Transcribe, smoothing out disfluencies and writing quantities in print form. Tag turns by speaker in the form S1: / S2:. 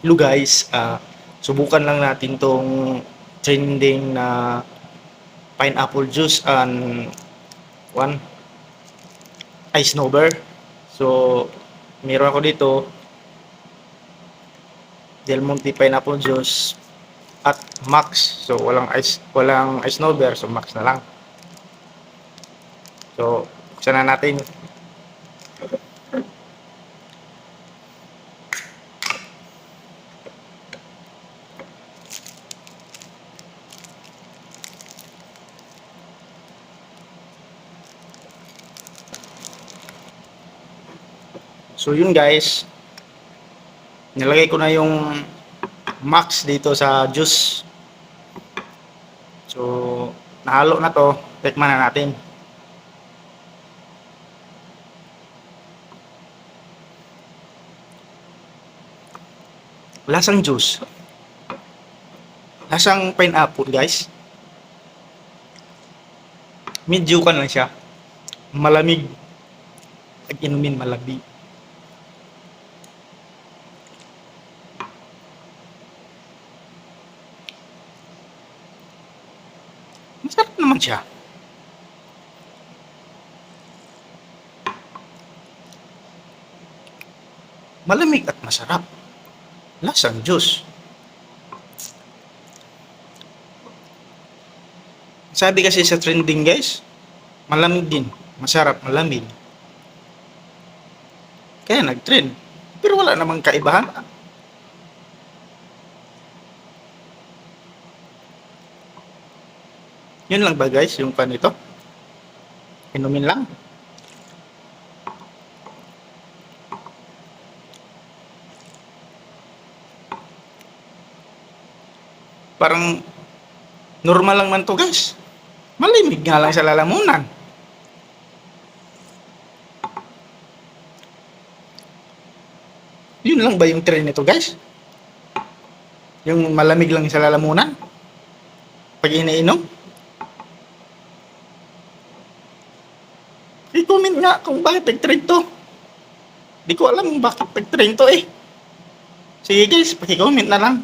S1: Hello guys, subukan lang natin tong trending na pineapple juice and one ice snowbird. So, meron ako dito Del Monte pineapple juice at Max. So, walang ice snowbird, so Max na lang. So, buksan na natin. So, yun guys. Nilagay ko na yung Max dito sa juice. So, nahalo na to. Tikman na natin. Lasang juice. Lasang pineapple, guys. Medyo kan lang siya. Malamig. Pag inumin, malamig. Masarap naman siya. Malamig at masarap. Lasang juice. Sabi kasi sa trending guys, malamig din. Masarap, malamig. Kaya nag-trend. Pero wala namang kaibahan. Yun lang ba guys, yung pan ito? Inumin lang. Parang normal lang man to guys. Malimig nga lang sa lalamunan. Yun lang ba yung trend nito guys? Yung malamig lang sa lalamunan? Pag iniinom? I-comment nga kung bakit nag-trend to. Di ko alam bakit nag-trend to eh. Sige guys, paki-comment na lang.